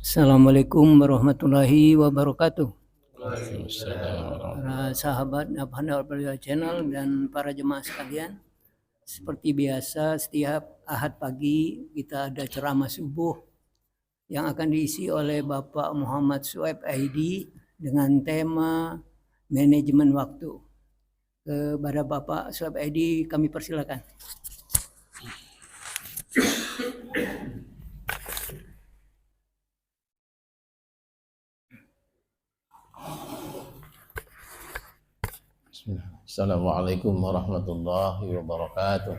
Assalamualaikum warahmatullahi wabarakatuh. Waalaikumsalam. Para sahabat Nafhana Channel dan para jemaah sekalian, seperti biasa setiap Ahad pagi kita ada ceramah subuh yang akan diisi oleh Bapak Muhammad Suhaib Aidi dengan tema manajemen waktu. Kepada Bapak Suhaib Aidi kami persilakan. Assalamualaikum warahmatullahi wabarakatuh.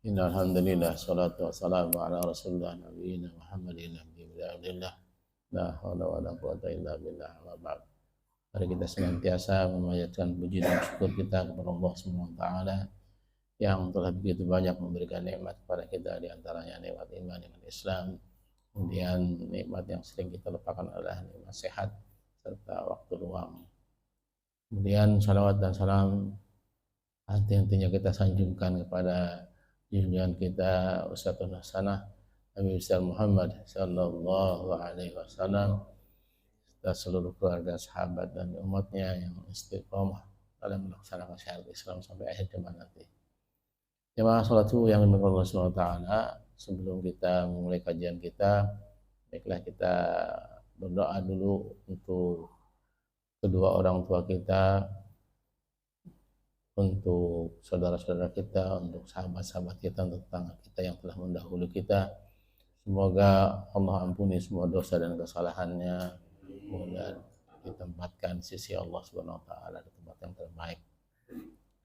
Innal hamdalillah salatu wassalamu ala rasulillah nabiyina Muhammadin nabiyina la haula wala quwwata illa billah wa ba'd. Mari kita senantiasa memanjatkan puji dan syukur kita kepada Allah Subhanahu wa taala yang telah begitu banyak memberikan nikmat kepada kita, di antaranya nikmat iman, nikmat Islam. Kemudian nikmat yang sering kita lupakan adalah nikmat sehat serta waktu luang. Kemudian salawat dan salam henti-hentinya kita sanjungkan kepada junjungan kita Uswatun Hasanah Nabi besar Muhammad sallallahu alaihi wasallam serta seluruh keluarga, sahabat dan umatnya yang istiqomah dalam melaksanakan syariat Islam sampai akhir zaman nanti. Jemaah salat subuh yang dimuliakan Allah Subhanahu wa taala, sebelum kita memulai kajian kita, baiklah kita berdoa dulu untuk kedua orang tua kita, untuk saudara-saudara kita, untuk sahabat-sahabat kita, untuk tetangga kita yang telah mendahului kita. Semoga Allah ampuni semua dosa dan kesalahannya, kemudian ditempatkan sisi Allah Subhanahu wa taala di tempat yang terbaik.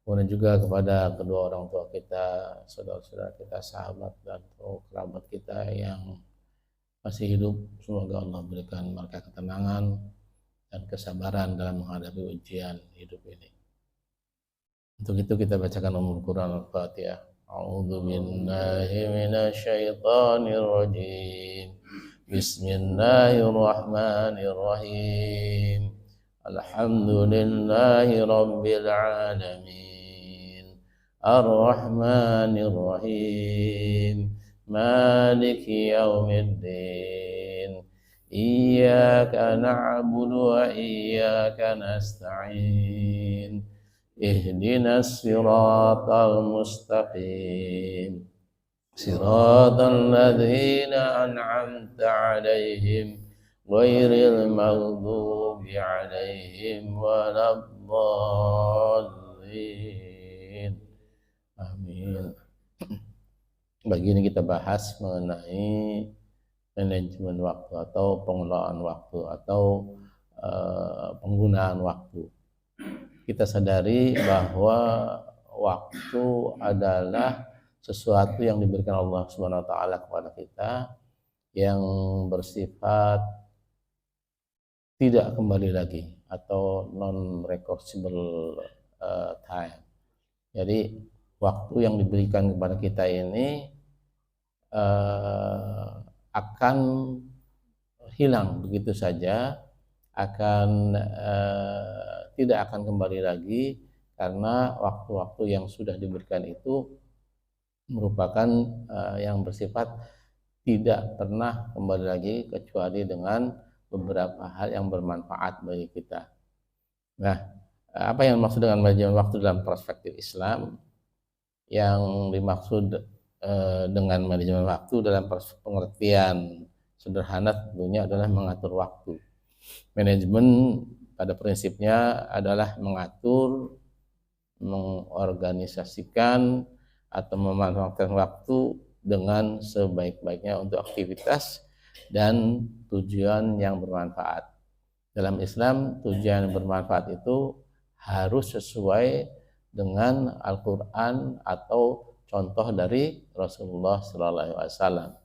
Kemudian juga kepada kedua orang tua kita, saudara-saudara kita, sahabat dan kerabat kita yang masih hidup, semoga Allah berikan mereka ketenangan dan kesabaran dalam menghadapi ujian hidup ini. Untuk itu kita bacakan Ummul Quran Al-Fatihah. A'udzu billahi minasyaitonir rajim. Bismillahirrahmanirrahim. Alhamdulillahi rabbil alamin. Ar-Rahmanir Rahim. Maliki yaumiddin. Iyyaka na'budu wa iyyaka nasta'in. Ihdinas siratal mustaqim. Siratal ladzina an'amta 'alaihim ghairil maghdubi 'alaihim waladdallin. Amin. Bagi ini kita bahas mengenai manajemen waktu atau pengelolaan waktu atau penggunaan waktu. Kita sadari bahwa waktu adalah sesuatu yang diberikan Allah Subhanahu wa taala kepada kita yang bersifat tidak kembali lagi atau non reversible time. Jadi waktu yang diberikan kepada kita ini akan hilang begitu saja, akan tidak akan kembali lagi, karena waktu-waktu yang sudah diberikan itu merupakan yang bersifat tidak pernah kembali lagi kecuali dengan beberapa hal yang bermanfaat bagi kita. Nah, apa yang dimaksud dengan manajemen waktu dalam perspektif Islam? Yang dimaksud dengan manajemen waktu dalam pengertian sederhana tentunya adalah mengatur waktu. Manajemen pada prinsipnya adalah mengatur, mengorganisasikan atau memanfaatkan waktu dengan sebaik-baiknya untuk aktivitas dan tujuan yang bermanfaat. Dalam Islam, tujuan yang bermanfaat itu harus sesuai dengan Al-Quran atau contoh dari Rasulullah SAW.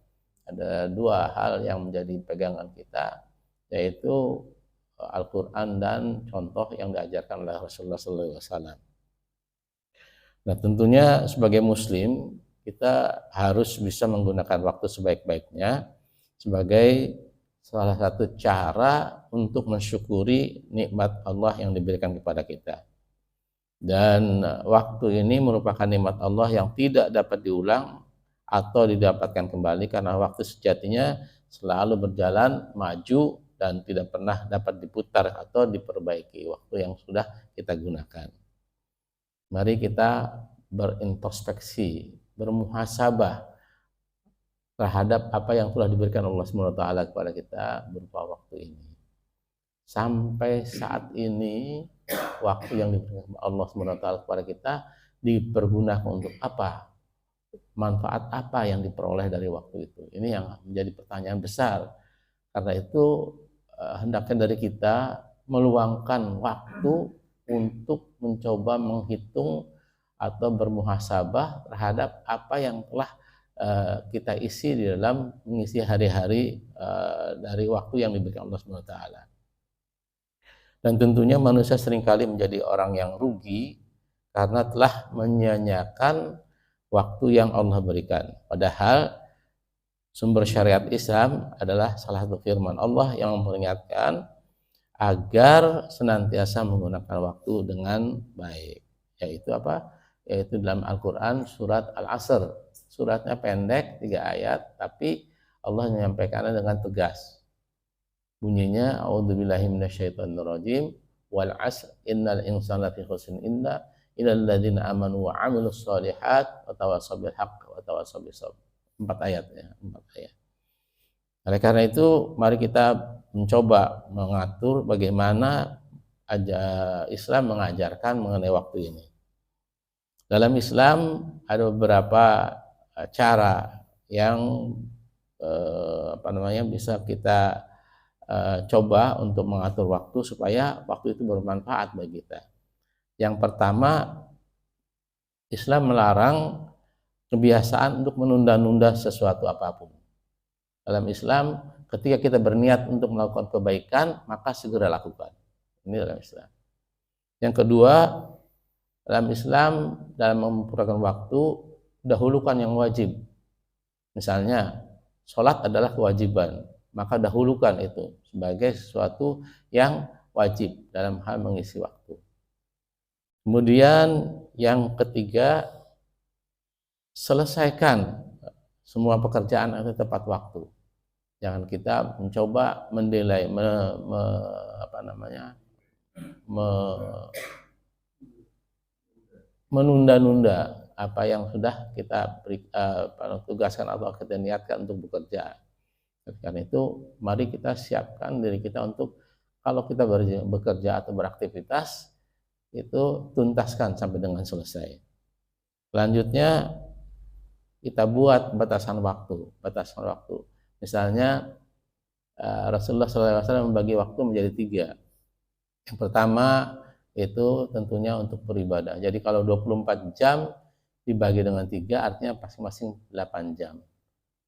Ada dua hal yang menjadi pegangan kita, yaitu Al-Quran dan contoh yang diajarkan oleh Rasulullah SAW. Nah, tentunya sebagai Muslim kita harus bisa menggunakan waktu sebaik-baiknya sebagai salah satu cara untuk mensyukuri nikmat Allah yang diberikan kepada kita. Dan waktu ini merupakan nikmat Allah yang tidak dapat diulang atau didapatkan kembali, karena waktu sejatinya selalu berjalan maju dan tidak pernah dapat diputar atau diperbaiki waktu yang sudah kita gunakan. Mari kita berintrospeksi, bermuhasabah terhadap apa yang telah diberikan Allah SWT kepada kita berupa waktu ini. Sampai saat ini waktu yang diberikan Allah SWT kepada kita dipergunakan untuk apa? Manfaat apa yang diperoleh dari waktu itu? Ini yang menjadi pertanyaan besar. Karena itu hendaknya dari kita meluangkan waktu untuk mencoba menghitung atau bermuhasabah terhadap apa yang telah kita isi di dalam mengisi hari-hari dari waktu yang diberikan Allah SWT. Dan tentunya manusia seringkali menjadi orang yang rugi karena telah menyia-nyiakan waktu yang Allah berikan. Padahal sumber syariat Islam adalah salah satu firman Allah yang memperingatkan agar senantiasa menggunakan waktu dengan baik. Yaitu apa? Yaitu dalam Al-Quran surat Al-Asr. Suratnya pendek, 3 ayat, tapi Allah menyampaikannya dengan tegas. Bunyinya, a'udzubillahi minasyaitonirrajim, wal 'asr innal insana lafi khusrin illa illal ladzina amanu wa 'amilus shalihat wa tawassaw bil haqq wa tawassaw bis sabr. 4 ayat ya, 4 ayat. Oleh karena itu, mari kita mencoba mengatur bagaimana Islam mengajarkan mengenai waktu ini. Dalam Islam ada beberapa cara yang bisa kita coba untuk mengatur waktu supaya waktu itu bermanfaat bagi kita. Yang pertama, Islam melarang kebiasaan untuk menunda-nunda sesuatu apapun. Dalam Islam, ketika kita berniat untuk melakukan kebaikan, maka segera lakukan. Ini dalam Islam. Yang kedua, dalam Islam, dalam mempergunakan waktu, dahulukan yang wajib. Misalnya, sholat adalah kewajiban, maka dahulukan itu sebagai sesuatu yang wajib dalam hal mengisi waktu. Kemudian yang ketiga, selesaikan semua pekerjaan itu tepat waktu. Jangan kita mencoba mendelay, menunda-nunda apa yang sudah kita tugaskan atau kita niatkan untuk bekerja. Karena itu, mari kita siapkan diri kita untuk kalau kita bekerja atau beraktivitas itu tuntaskan sampai dengan selesai. Selanjutnya kita buat batasan waktu. Misalnya Rasulullah SAW membagi waktu menjadi 3. Yang pertama itu tentunya untuk beribadah. Jadi kalau 24 jam dibagi dengan 3 artinya masing-masing 8 jam.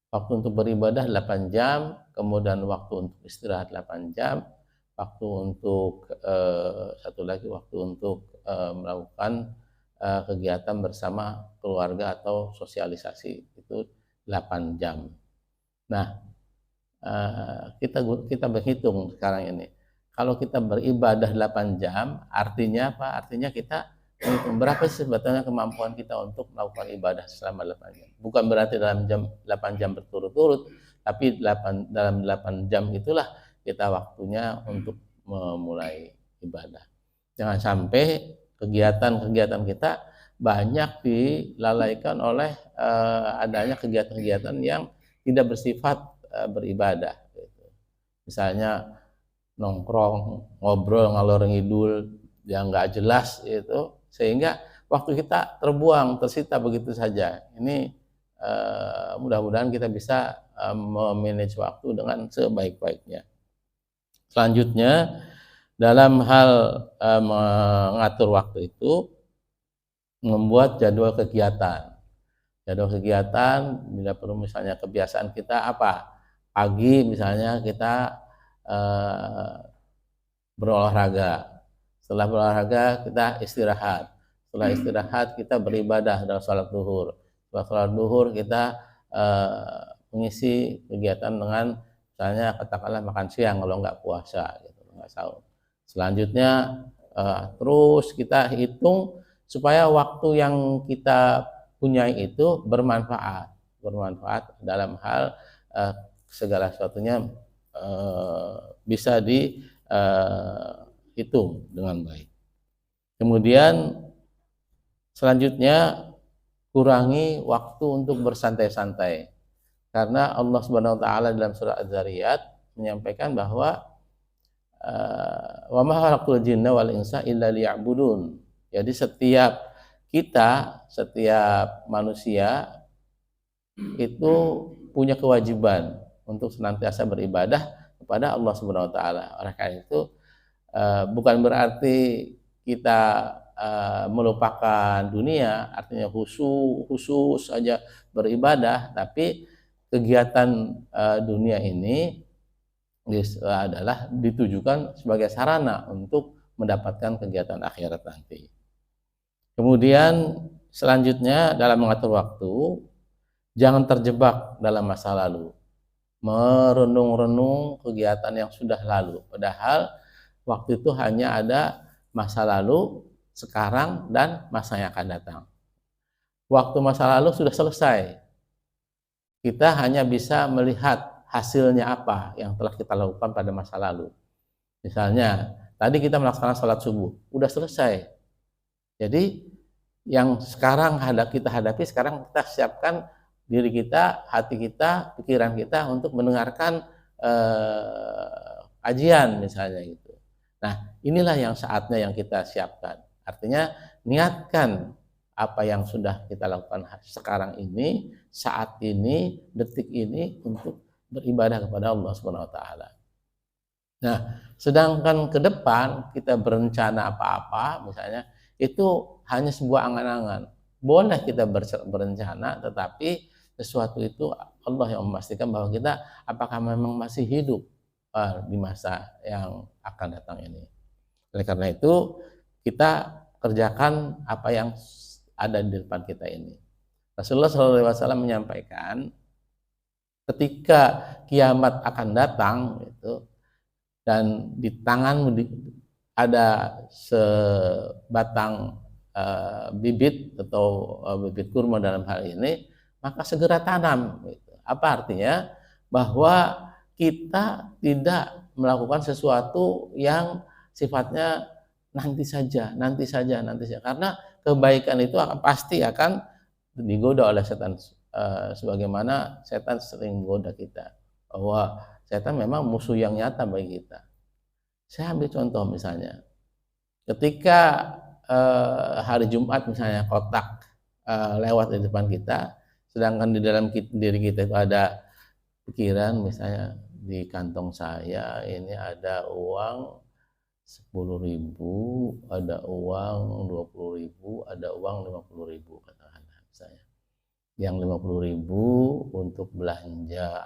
Waktu untuk beribadah 8 jam, kemudian waktu untuk istirahat 8 jam, waktu untuk waktu untuk melakukan kegiatan bersama keluarga atau sosialisasi itu 8 jam. Nah, kita berhitung sekarang ini. Kalau kita beribadah 8 jam, artinya apa? Artinya kita berapa sih sebetulnya kemampuan kita untuk melakukan ibadah selama 8 jam. Bukan berarti dalam 8 jam berturut-turut, tapi dalam 8 jam itulah kita waktunya untuk memulai ibadah. Jangan sampai kegiatan-kegiatan kita banyak dilalaikan oleh adanya kegiatan-kegiatan yang tidak bersifat beribadah. Misalnya nongkrong, ngobrol, ngalor ngidul yang nggak jelas itu, sehingga waktu kita terbuang, tersita begitu saja. Ini mudah-mudahan kita bisa memanage waktu dengan sebaik-baiknya. Selanjutnya, dalam hal mengatur waktu itu, membuat jadwal kegiatan. Jadwal kegiatan, bila perlu misalnya kebiasaan kita apa? Pagi misalnya kita berolahraga. Setelah berolahraga kita istirahat. Setelah istirahat kita beribadah dalam sholat duhur. Setelah sholat duhur kita mengisi kegiatan dengan misalnya katakanlah makan siang kalau nggak puasa, gitu, nggak sahur. Selanjutnya terus kita hitung supaya waktu yang kita punya itu bermanfaat. bermanfaat dalam hal segala sesuatunya bisa dihitung dengan baik. Kemudian selanjutnya kurangi waktu untuk bersantai-santai, karena Allah Subhanahu wa taala dalam surah Az-Zariyat menyampaikan bahwa wa ma khalaqtul jinna wal insa illa liya'budun. Jadi setiap manusia itu punya kewajiban untuk senantiasa beribadah kepada Allah Subhanahu wa taala. Oleh karena itu bukan berarti kita melupakan dunia, artinya khusus saja beribadah, tapi kegiatan dunia ini adalah ditujukan sebagai sarana untuk mendapatkan kegiatan akhirat nanti. Kemudian selanjutnya dalam mengatur waktu, jangan terjebak dalam masa lalu, merenung-renung kegiatan yang sudah lalu, padahal waktu itu hanya ada masa lalu, sekarang, dan masa yang akan datang. Waktu masa lalu sudah selesai, kita hanya bisa melihat hasilnya apa yang telah kita lakukan pada masa lalu. Misalnya, tadi kita melaksanakan sholat subuh, udah selesai. Jadi, yang sekarang kita hadapi, sekarang kita siapkan diri kita, hati kita, pikiran kita untuk mendengarkan kajian misalnya gitu. Nah, inilah yang saatnya yang kita siapkan. Artinya, niatkan apa yang sudah kita lakukan sekarang ini, saat ini, detik ini untuk beribadah kepada Allah Subhanahu wa taala. Nah, sedangkan ke depan kita berencana apa-apa misalnya, itu hanya sebuah angan-angan. Boleh kita berencana, tetapi sesuatu itu Allah yang memastikan bahwa kita apakah memang masih hidup di masa yang akan datang ini. Oleh karena itu, kita kerjakan apa yang ada di depan kita ini. Rasulullah SAW menyampaikan, ketika kiamat akan datang, gitu, dan di tanganmu ada sebatang bibit atau bibit kurma dalam hal ini, maka segera tanam. Gitu. Apa artinya? Bahwa kita tidak melakukan sesuatu yang sifatnya nanti saja, karena kebaikan itu pasti akan digoda oleh setan, sebagaimana setan sering menggoda kita, bahwa setan memang musuh yang nyata bagi kita. Saya ambil contoh misalnya, ketika hari Jumat misalnya kotak lewat di depan kita, sedangkan di dalam diri kita itu ada pikiran, misalnya di kantong saya ini ada uang 10.000, ada uang 20.000, ada uang 50.000 katakanlah misalnya. Yang 50.000 untuk belanja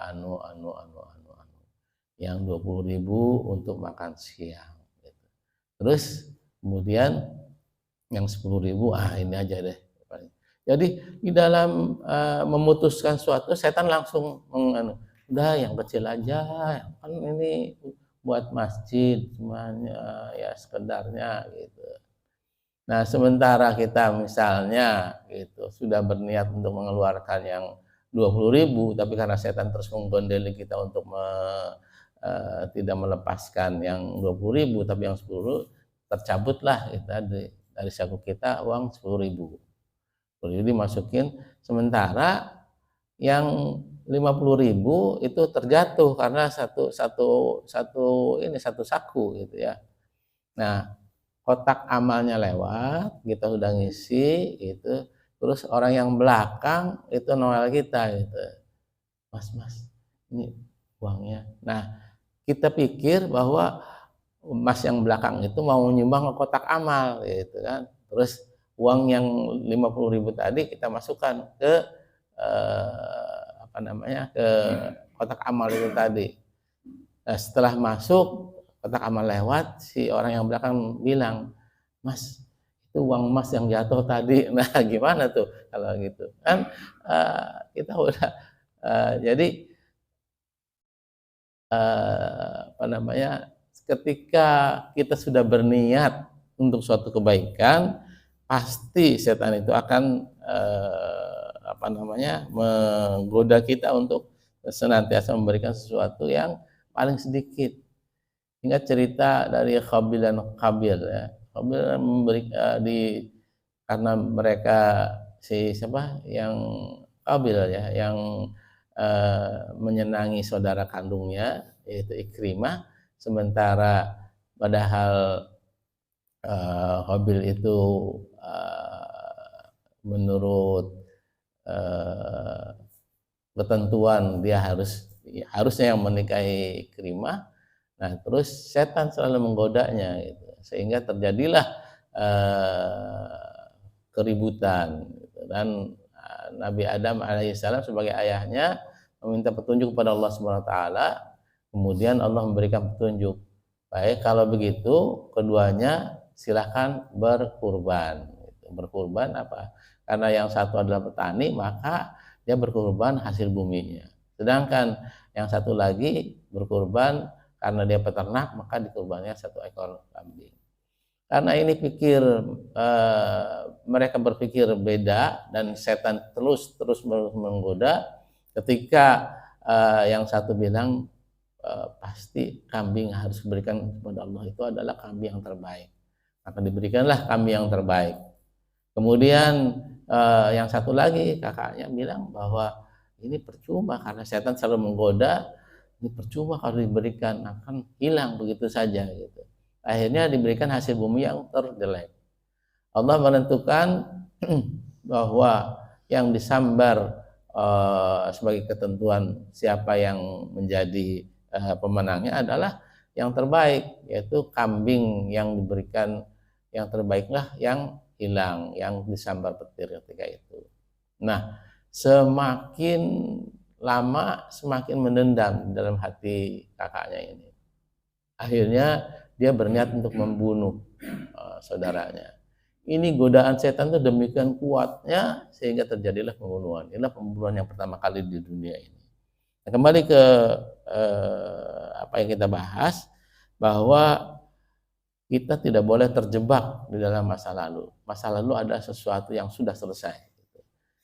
yang 20.000 untuk makan siang gitu. Terus kemudian yang 10.000 ini aja deh. Jadi di dalam memutuskan suatu, setan langsung udah yang kecil aja, kan ini buat masjid semuanya ya sekedarnya gitu. Nah, sementara kita misalnya gitu sudah berniat untuk mengeluarkan yang 20.000, tapi karena setan terus menggondeli kita untuk tidak melepaskan yang 20.000, tapi yang 10, tercabutlah kita dari saku kita uang 10.000. Jadi dimasukin, sementara yang 50.000 itu terjatuh karena satu saku gitu ya. Nah, kotak amalnya lewat, kita sudah ngisi itu, terus orang yang belakang itu noel kita gitu. Mas, ini uangnya. Nah, kita pikir bahwa mas yang belakang itu mau nyumbang ke kotak amal gitu kan. Terus uang yang 50.000 tadi kita masukkan ke ke kotak amal itu tadi. Nah, setelah masuk kotak amal lewat, si orang yang belakang bilang, Mas, itu uang Mas yang jatuh tadi. Nah, gimana tuh kalau gitu kan? Kita udah jadi ketika kita sudah berniat untuk suatu kebaikan, pasti setan itu akan menggoda kita untuk senantiasa memberikan sesuatu yang paling sedikit. Ingat cerita dari Khabil dan Qabil ya. Khabil karena mereka yang Qabil ya, yang menyenangi saudara kandungnya yaitu Ikrimah, sementara padahal Qabil itu menurut ketentuan dia harusnya yang menikahi Ikrimah. Nah, terus setan selalu menggodanya gitu. Sehingga terjadilah keributan gitu. Dan Nabi Adam alaihissalam sebagai ayahnya meminta petunjuk kepada Allah Subhanahu wa taala. Kemudian Allah memberikan petunjuk. Baik, kalau begitu keduanya silahkan berkurban. Berkurban apa? Karena yang satu adalah petani, maka dia berkurban hasil buminya. Sedangkan yang satu lagi berkurban karena dia peternak, maka dikurbannya 1 ekor kambing. Karena ini mereka berpikir beda dan setan terus menggoda. Ketika yang satu bilang pasti kambing harus diberikan kepada Allah itu adalah kambing yang terbaik, maka diberikanlah kambing yang terbaik. Kemudian yang satu lagi kakaknya bilang bahwa ini percuma karena setan selalu menggoda, ini percuma kalau diberikan, akan hilang begitu saja gitu. Akhirnya diberikan hasil bumi yang terjelek. Allah menentukan bahwa yang disambar sebagai ketentuan siapa yang menjadi pemenangnya adalah yang terbaik, yaitu kambing yang diberikan yang terbaiklah yang hilang, yang disambar petir ketika itu. Nah, semakin lama semakin mendendam dalam hati kakaknya ini. Akhirnya dia berniat untuk membunuh saudaranya. Ini godaan setan itu demikian kuatnya sehingga terjadilah pembunuhan. Inilah pembunuhan yang pertama kali di dunia ini. Nah, kembali ke apa yang kita bahas, bahwa kita tidak boleh terjebak di dalam masa lalu. Masa lalu adalah sesuatu yang sudah selesai.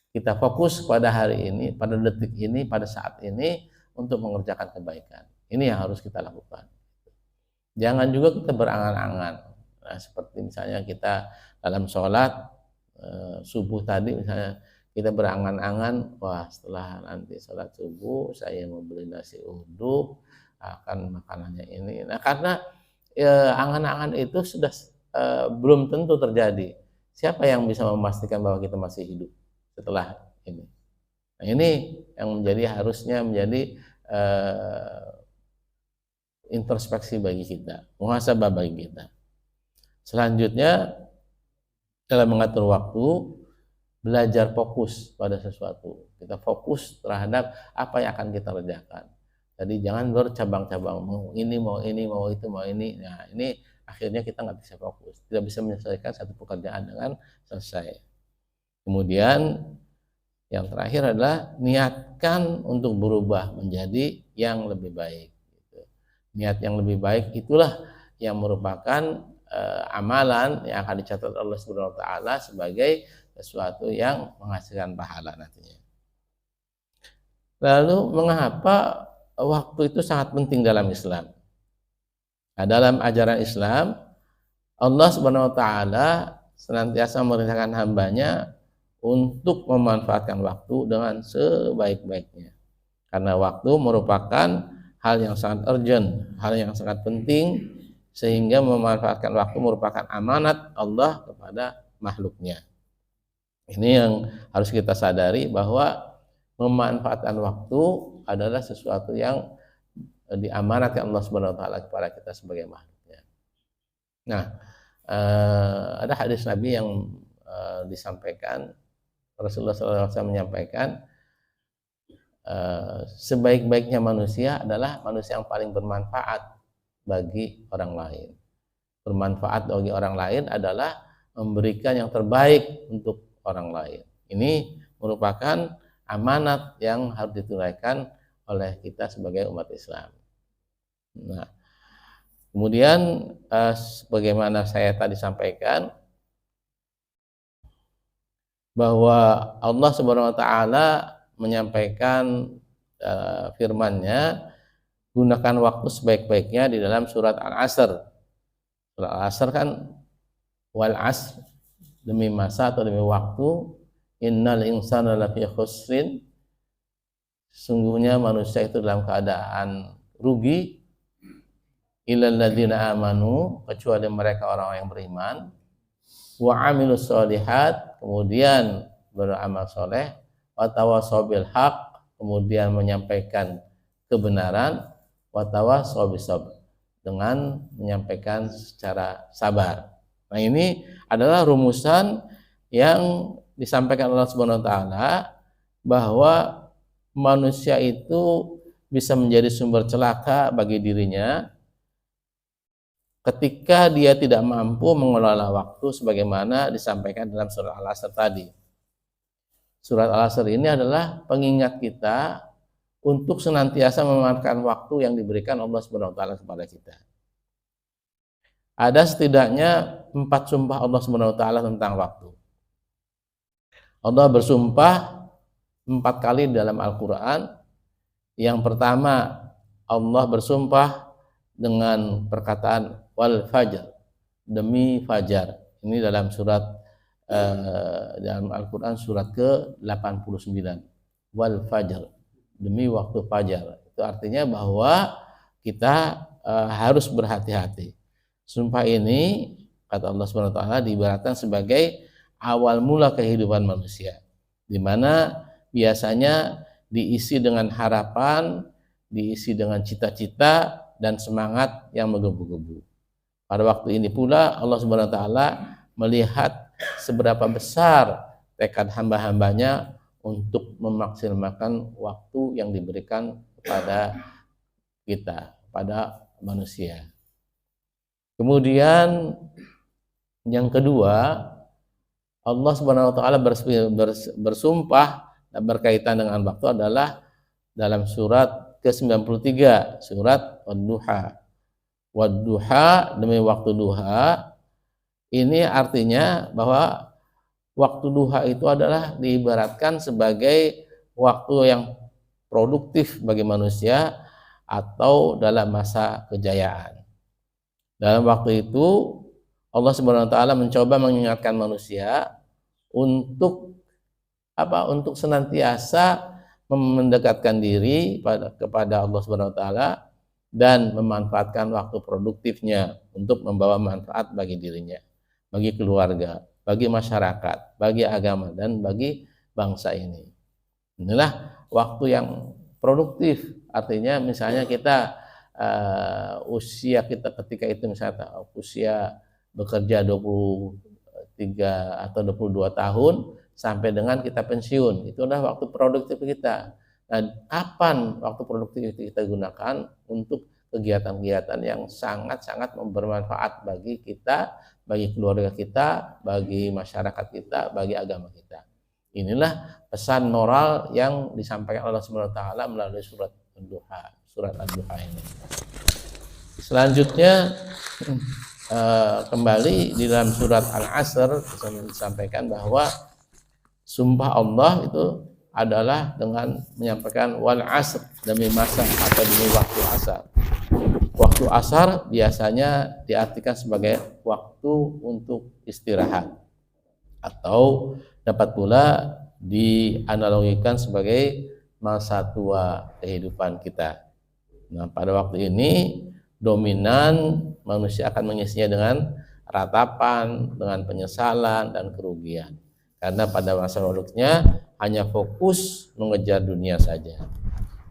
Kita fokus pada hari ini, pada detik ini, pada saat ini untuk mengerjakan kebaikan. Ini yang harus kita lakukan. Jangan juga kita berangan-angan. Nah, seperti misalnya kita dalam sholat subuh tadi, misalnya kita berangan-angan, wah setelah nanti sholat subuh saya mau beli nasi uduk, akan makanannya ini. Nah, karena angan-angan itu sudah belum tentu terjadi. Siapa yang bisa memastikan bahwa kita masih hidup setelah ini? Nah, ini yang harusnya menjadi introspeksi bagi kita, muhasabah bagi kita. Selanjutnya, dalam mengatur waktu, belajar fokus pada sesuatu. Kita fokus terhadap apa yang akan kita kerjakan. Jadi jangan bercabang-cabang, mau ini, mau itu, mau ini. Nah, ini akhirnya kita nggak bisa fokus, tidak bisa menyelesaikan satu pekerjaan dengan selesai. Kemudian yang terakhir adalah niatkan untuk berubah menjadi yang lebih baik. Niat yang lebih baik itulah yang merupakan amalan yang akan dicatat Allah Subhanahu wa taala sebagai sesuatu yang menghasilkan pahala nantinya. Lalu mengapa waktu itu sangat penting dalam Islam? Nah, dalam ajaran Islam, Allah Subhanahu wa taala senantiasa memerintahkan hambanya untuk memanfaatkan waktu dengan sebaik-baiknya. Karena waktu merupakan hal yang sangat urgent, hal yang sangat penting, sehingga memanfaatkan waktu merupakan amanat Allah kepada makhluknya. Ini yang harus kita sadari, bahwa memanfaatkan waktu adalah sesuatu yang diamanatkan Allah Subhanahu wa taala kepada kita sebagai makhluknya. Nah, ada hadis Nabi yang disampaikan, Rasulullah SAW menyampaikan, sebaik-baiknya manusia adalah manusia yang paling bermanfaat bagi orang lain. Bermanfaat bagi orang lain adalah memberikan yang terbaik untuk orang lain. Ini merupakan amanat yang harus ditunaikan oleh kita sebagai umat Islam. Nah, kemudian sebagaimana saya tadi sampaikan, bahwa Allah Subhanahu wa taala menyampaikan firman-Nya, gunakan waktu sebaik-baiknya di dalam surat Al-Asr. Surat Al-Asr kan wal asr, demi masa atau demi waktu, innal insana lafi khusrin, sungguhnya manusia itu dalam keadaan rugi, illal ladzina amanu, kecuali mereka orang yang beriman, wa amilus sholihat, kemudian beramal soleh, wa tawassaw bil haq, kemudian menyampaikan kebenaran, wa tawassaw bis sabr, dengan menyampaikan secara sabar. Nah, ini adalah rumusan yang disampaikan Allah Subhanahu wa taala bahwa manusia itu bisa menjadi sumber celaka bagi dirinya ketika dia tidak mampu mengelola waktu sebagaimana disampaikan dalam surat Al-Asr tadi. Surat Al-Asr ini adalah pengingat kita untuk senantiasa memanfaatkan waktu yang diberikan Allah Subhanahu wa taala kepada kita. Ada setidaknya 4 sumpah Allah Subhanahu wa taala tentang waktu. Allah bersumpah 4 kali dalam Al-Qur'an. Yang pertama, Allah bersumpah dengan perkataan wal fajr, demi fajar. Ini dalam surat dalam Al-Qur'an surat ke-89. Wal fajr, demi waktu fajar. Itu artinya bahwa kita harus berhati-hati. Sumpah ini, kata Allah Subhanahu wa taala, diibaratkan sebagai awal mula kehidupan manusia, di mana biasanya diisi dengan harapan, diisi dengan cita-cita dan semangat yang menggebu-gebu. Pada waktu ini pula Allah Subhanahu wa taala melihat seberapa besar tekad hamba-hambanya untuk memaksimalkan waktu yang diberikan kepada kita, pada manusia. Kemudian yang kedua, Allah Subhanahu wa taala bersumpah dan berkaitan dengan waktu adalah dalam surat ke-93, surat Ad-Duha. Wad-duha, demi waktu duha. Ini artinya bahwa waktu duha itu adalah diibaratkan sebagai waktu yang produktif bagi manusia atau dalam masa kejayaan. Dalam waktu itu Allah Subhanahu wa taala mencoba mengingatkan manusia untuk apa? Untuk senantiasa mendekatkan diri kepada Allah Subhanahu wa taala dan memanfaatkan waktu produktifnya untuk membawa manfaat bagi dirinya, bagi keluarga, bagi masyarakat, bagi agama dan bagi bangsa ini. Inilah waktu yang produktif. Artinya misalnya kita usia kita ketika itu misalnya usia bekerja 23 atau 22 tahun sampai dengan kita pensiun, itu adalah waktu produktif kita. Nah, kapan waktu produktif kita gunakan untuk kegiatan-kegiatan yang sangat-sangat bermanfaat bagi kita, bagi keluarga kita, bagi masyarakat kita, bagi agama kita. Inilah pesan moral yang disampaikan Allah Subhanahu wa taala melalui surat Ad-Duha, surat Ad-Duha ini. Selanjutnya kembali di dalam surat Al-Asr disampaikan bahwa sumpah Allah itu adalah dengan menyampaikan wal asr, demi masa atau demi waktu asar. Waktu asar biasanya diartikan sebagai waktu untuk istirahat atau dapat pula dianalogikan sebagai masa tua kehidupan kita. Nah, pada waktu ini dominan manusia akan mengisinya dengan ratapan, dengan penyesalan dan kerugian. Karena pada masa produknya hanya fokus mengejar dunia saja.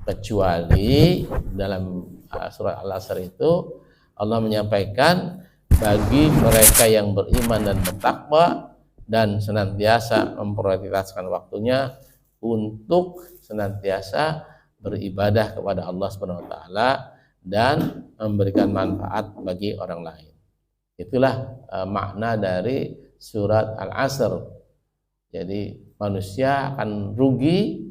Kecuali dalam surat Al-Asr itu Allah menyampaikan bagi mereka yang beriman dan bertakwa dan senantiasa memprioritaskan waktunya untuk senantiasa beribadah kepada Allah Subhanahu wa taala dan memberikan manfaat bagi orang lain. Itulah makna dari surat Al-Asr. Jadi manusia akan rugi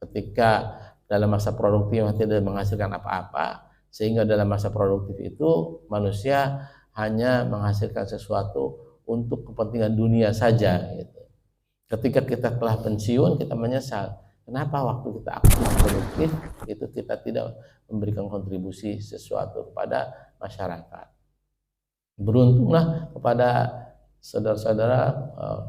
ketika dalam masa produktif tidak menghasilkan apa-apa, sehingga dalam masa produktif itu manusia hanya menghasilkan sesuatu untuk kepentingan dunia saja gitu. Ketika kita telah pensiun, kita menyesal. Kenapa waktu kita aktif produktif itu kita tidak memberikan kontribusi sesuatu kepada masyarakat. Beruntunglah kepada saudara-saudara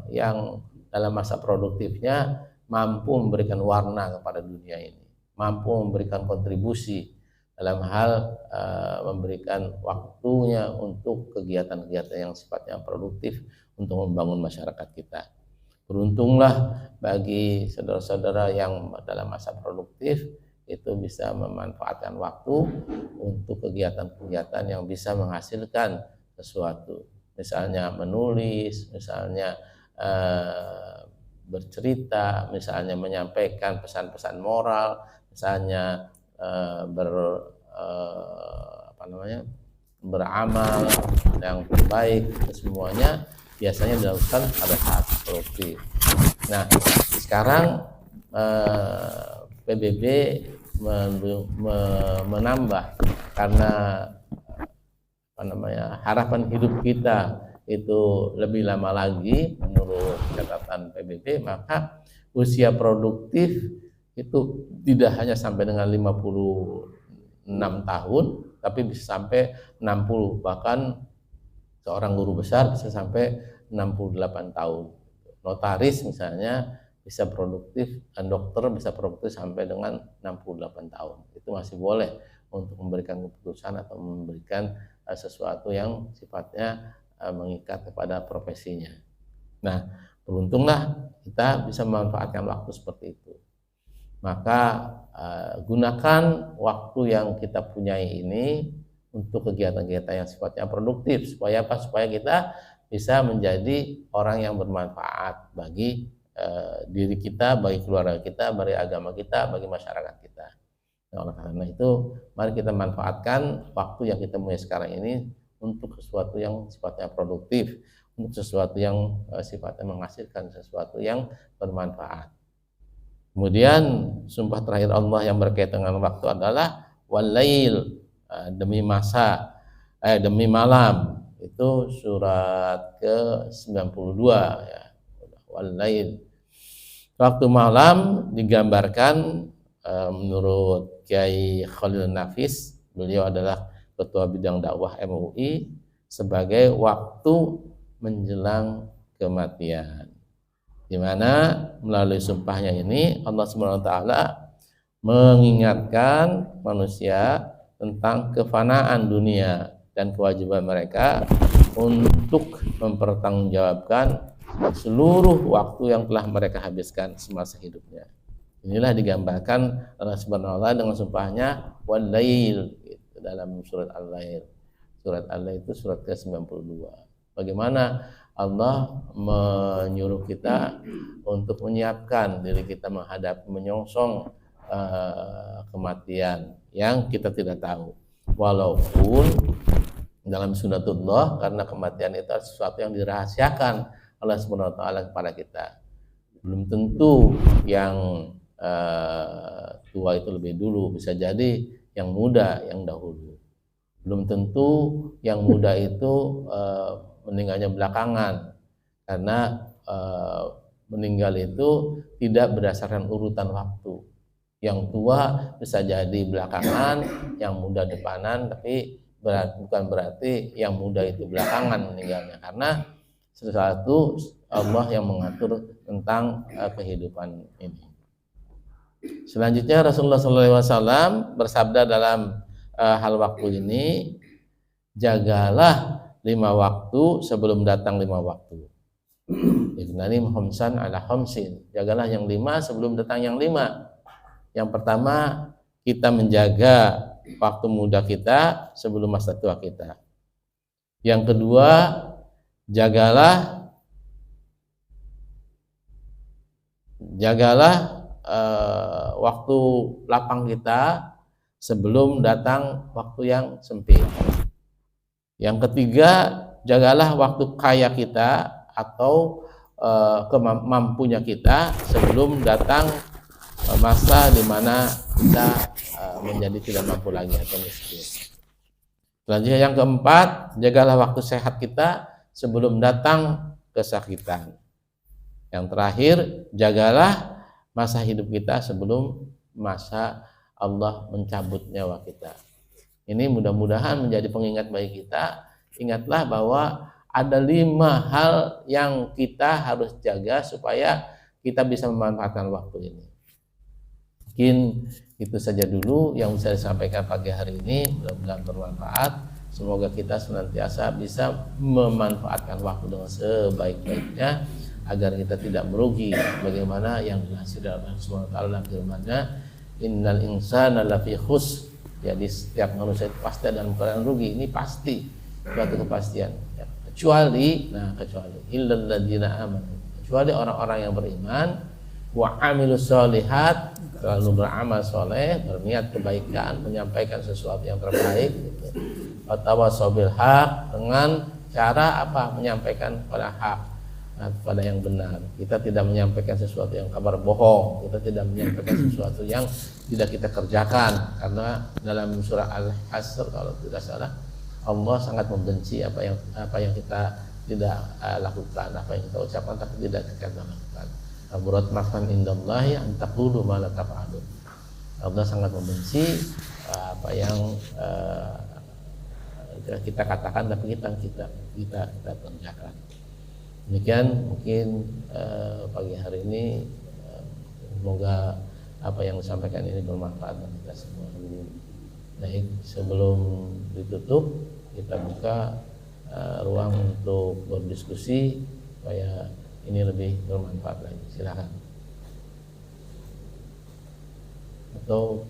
yang dalam masa produktifnya mampu memberikan warna kepada dunia ini, mampu memberikan kontribusi dalam hal memberikan waktunya untuk kegiatan-kegiatan yang sifatnya produktif untuk membangun masyarakat kita. Beruntunglah bagi saudara-saudara yang dalam masa produktif itu bisa memanfaatkan waktu untuk kegiatan-kegiatan yang bisa menghasilkan sesuatu, misalnya menulis, misalnya bercerita, misalnya menyampaikan pesan-pesan moral, misalnya beramal yang terbaik. Semuanya biasanya dilakukan pada saat produktif. Nah, sekarang PBB menambah karena harapan hidup kita itu lebih lama lagi menurut catatan PBB, maka usia produktif itu tidak hanya sampai dengan 56 tahun, tapi bisa sampai 60, bahkan seorang guru besar bisa sampai 68 tahun. Notaris misalnya bisa produktif, dan dokter bisa produktif sampai dengan 68 tahun. Itu masih boleh untuk memberikan keputusan atau memberikan sesuatu yang sifatnya mengikat kepada profesinya. Nah, beruntunglah kita bisa memanfaatkan waktu seperti itu. Maka gunakan waktu yang kita punyai ini untuk kegiatan-kegiatan yang sifatnya produktif. Supaya apa? Supaya kita bisa menjadi orang yang bermanfaat bagi diri kita, bagi keluarga kita, bagi agama kita, bagi masyarakat kita. Nah, oleh karena itu, mari kita manfaatkan waktu yang kita punya sekarang ini untuk sesuatu yang sifatnya produktif, untuk sesuatu yang sifatnya menghasilkan sesuatu yang bermanfaat. Kemudian sumpah terakhir Allah yang berkaitan dengan waktu adalah walail, demi masa, demi malam. Itu surat ke-92 ya. Walail. Waktu malam digambarkan menurut Kiai Khalil Nafis, beliau adalah Ketua Bidang Dakwah MUI, sebagai waktu menjelang kematian. Di mana melalui sumpahnya ini Allah SWT mengingatkan manusia tentang kefanaan dunia dan kewajiban mereka untuk mempertanggungjawabkan seluruh waktu yang telah mereka habiskan semasa hidupnya. Inilah digambarkan Allah Subhanahu wa taala dengan sumpahnya walail dalam surat Al-Lail. Surat Al-Lail itu surat ke-92. Bagaimana Allah menyuruh kita untuk menyiapkan diri kita menghadapi menyongsong kematian yang kita tidak tahu. Walaupun dalam sunnatullah, karena kematian itu sesuatu yang dirahasiakan Allah Subhanahu wa taala kepada kita. Belum tentu yang tua itu lebih dulu, bisa jadi yang muda yang dahulu. Belum tentu yang muda itu meninggalnya belakangan, karena meninggal itu tidak berdasarkan urutan waktu. Yang tua bisa jadi belakangan, yang muda depanan, tapi bukan berarti yang muda itu belakangan meninggalnya, karena sesuatu Allah yang mengatur tentang kehidupan ini. Selanjutnya Rasulullah SAW bersabda dalam hal waktu ini, jagalah 5 waktu sebelum datang 5 waktu. Ibnani khamsan ala khamsin. Jagalah yang 5 sebelum datang yang 5. Yang pertama, kita menjaga waktu muda kita sebelum masa tua kita. Yang kedua, jagalah waktu lapang kita sebelum datang waktu yang sempit. Yang ketiga, jagalah waktu kaya kita atau kemampunya kita sebelum datang masa di mana kita menjadi tidak mampu lagi atau miskin. Selanjutnya yang keempat, jagalah waktu sehat kita sebelum datang kesakitan. Yang terakhir, jagalah masa hidup kita sebelum masa Allah mencabut nyawa kita. Ini mudah-mudahan menjadi pengingat bagi kita. Ingatlah bahwa ada 5 hal yang kita harus jaga supaya kita bisa memanfaatkan waktu ini. Mungkin itu saja dulu yang bisa disampaikan pagi hari ini. Mudah-mudahan bermanfaat. Semoga kita senantiasa bisa memanfaatkan waktu dengan sebaik-baiknya agar kita tidak merugi. Bagaimana yang dihasil dalam Allah Subhanahu wa taala dalam firman-Nya, innal insana lafi khusr. Jadi setiap manusia itu pasti dalam keadaan rugi. Ini pasti suatu kepastian. Ya, kecuali illal ladzina amanu. Kecuali orang-orang yang beriman wa amilus sholihat, selalu beramal soleh, berniat kebaikan, menyampaikan sesuatu yang terbaik gitu. Watawassaw bil haq, dengan cara apa? Menyampaikan pada hak, pada yang benar. Kita tidak menyampaikan sesuatu yang kabar bohong, kita tidak menyampaikan sesuatu yang tidak kita kerjakan, karena dalam surah Al-Hasr kalau tidak salah, Allah sangat membenci apa yang kita tidak lakukan, apa yang kita ucapkan tapi tidak kita lakukan. Kaburat maqtan indallahi an taqulu ma la taf'alun. Allah sangat membenci apa yang kita katakan tapi kita kerjakan. Demikian mungkin pagi hari ini, semoga apa yang disampaikan ini bermanfaat bagi kita semua. Baik, sebelum ditutup kita buka ruang untuk berdiskusi supaya ini lebih bermanfaat lagi. Silakan. Atau